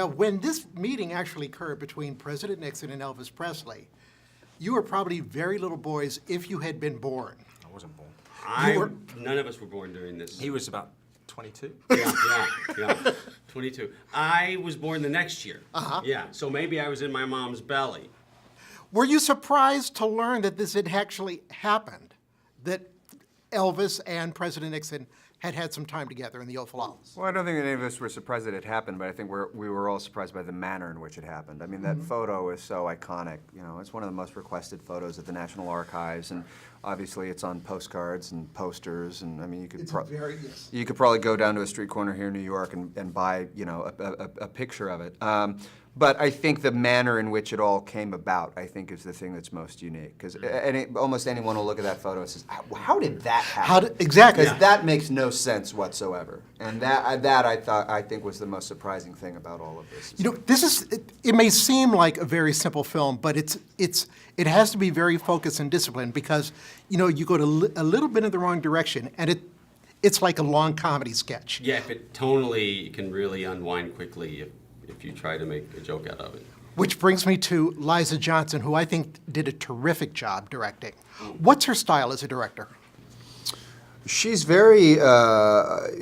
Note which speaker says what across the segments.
Speaker 1: Now, when this meeting actually occurred between President Nixon and Elvis Presley, you were probably very little boys if you had been born.
Speaker 2: I wasn't born.
Speaker 3: None of us were born during this.
Speaker 2: He was about 22.
Speaker 3: Yeah. 22. I was born the next year. Yeah, so maybe I was in my mom's belly.
Speaker 1: Were you surprised to learn that this had actually happened, that Elvis and President Nixon had some time together in the Oval Office?
Speaker 4: Well, I don't think any of us were surprised that it happened, but I think we were all surprised by the manner in which it happened. I mean, that photo is so iconic. You know, it's one of the most requested photos at the National Archives, and obviously it's on postcards and posters. And I mean, you could probably go down to a street corner here in New York and buy, you know, a picture of it. But I think the manner in which it all came about, I think, is the thing that's most unique. Because almost anyone will look at that photo and says, "How did that happen?"
Speaker 1: Exactly.
Speaker 4: Because that makes no sense whatsoever. And that I think was the most surprising thing about all of this.
Speaker 1: You know, it may seem like a very simple film, but it has to be very focused and disciplined because, you know, you go to a little bit in the wrong direction and it's like a long comedy sketch.
Speaker 3: Yeah, if it tonally can really unwind quickly if you try to make a joke out of it.
Speaker 1: Which brings me to Liza Johnson, who I think did a terrific job directing. What's her style as a director?
Speaker 4: She's very,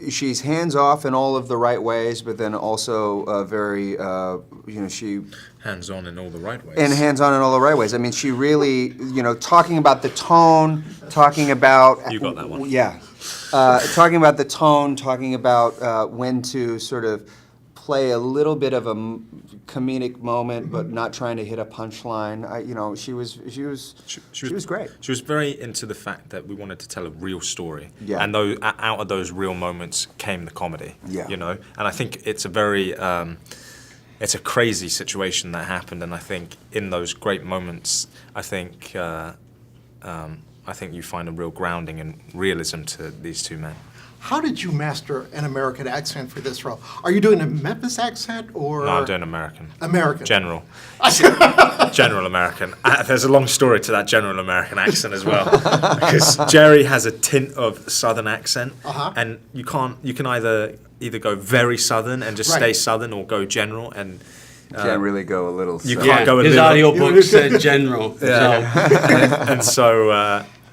Speaker 4: she's hands-off in all of the right ways, but then also very, you know, she...
Speaker 2: Hands-on in all the right ways.
Speaker 4: And hands-on in all the right ways. I mean, she really, you know, talking about the tone, talking about...
Speaker 2: You got that one.
Speaker 4: Yeah. Talking about the tone, talking about when to sort of play a little bit of a comedic moment, but not trying to hit a punchline. You know, she was great.
Speaker 2: She was very into the fact that we wanted to tell a real story,
Speaker 4: Yeah.
Speaker 2: and out of those real moments came the comedy.
Speaker 4: Yeah.
Speaker 2: You know, and I think it's a very, it's a crazy situation that happened, and I think in those great moments, I think you find a real grounding and realism to these two men.
Speaker 1: How did you master an American accent for this role? Are you doing a Memphis accent or?
Speaker 2: No, I'm doing American.
Speaker 1: American.
Speaker 2: General. General American. There's a long story to that general American accent as well, because Jerry has a tint of Southern accent, and you can either go very Southern and just stay Southern, or go general and.
Speaker 4: Can't really go a little.
Speaker 2: You can't go a
Speaker 3: His
Speaker 2: little.
Speaker 3: audiobook said general.
Speaker 2: Yeah.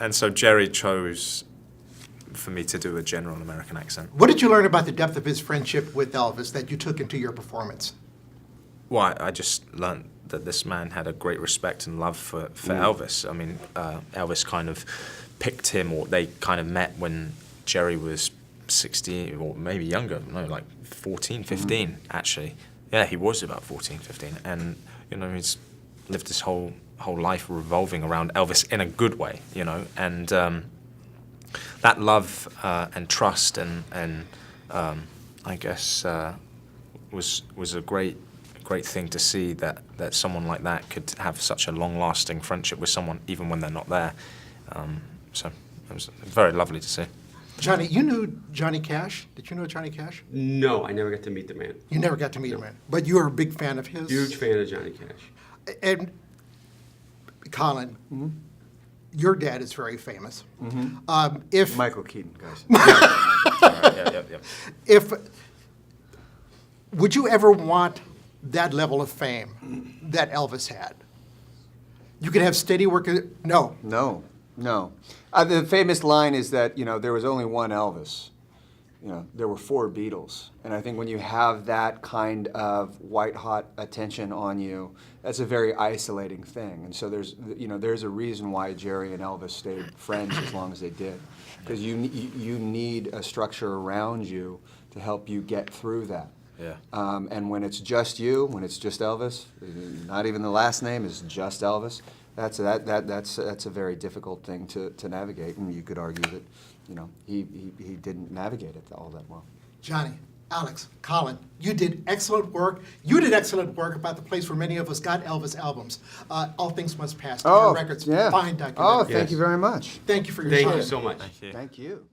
Speaker 2: and so Jerry chose for me to do a general American accent.
Speaker 1: What did you learn about the depth of his friendship with Elvis that you took into your performance?
Speaker 2: Well, I just learned that this man had a great respect and love for Elvis. I mean, Elvis kind of picked him, or they kind of met when Jerry was 16, or maybe younger, no, like 14, 15, actually. Yeah, he was about 14, 15. And, you know, he's lived his whole life revolving around Elvis in a good way, you know. And that love and trust and I guess was a great thing to see that someone like that could have such a long-lasting friendship with someone even when they're not there. So it was very lovely to see.
Speaker 1: Johnny, you knew Johnny Cash? Did you know Johnny Cash?
Speaker 3: No, I never got to meet the man.
Speaker 1: You never got to meet him, but you were a big fan of his?
Speaker 3: Huge fan of Johnny Cash.
Speaker 1: And Colin, your dad is very famous. If
Speaker 4: Michael Keaton, guys.
Speaker 1: If would you ever want that level of fame that Elvis had? You could have steady work. No.
Speaker 4: No. The famous line is that, you know, there was only one Elvis. You know, there were 4 Beatles. And I think when you have that kind of white-hot attention on you, that's a very isolating thing. And so there's a reason why Jerry and Elvis stayed friends as long as they did. Because you need a structure around you to help you get through that.
Speaker 2: Yeah.
Speaker 4: And when it's just you, when it's just Elvis, not even the last name is just Elvis, that's a very difficult thing to navigate. And you could argue that, you know, he didn't navigate it all that well.
Speaker 1: Johnny, Alex, Colin, you did excellent work. You did excellent work about the place where many of us got Elvis albums. All Things Must Pass. Records.
Speaker 4: Yeah.
Speaker 1: Fine documentary.
Speaker 4: Thank you very much.
Speaker 1: Thank you for your time.
Speaker 3: Thank you so much.
Speaker 2: Thank you.
Speaker 4: Thank you.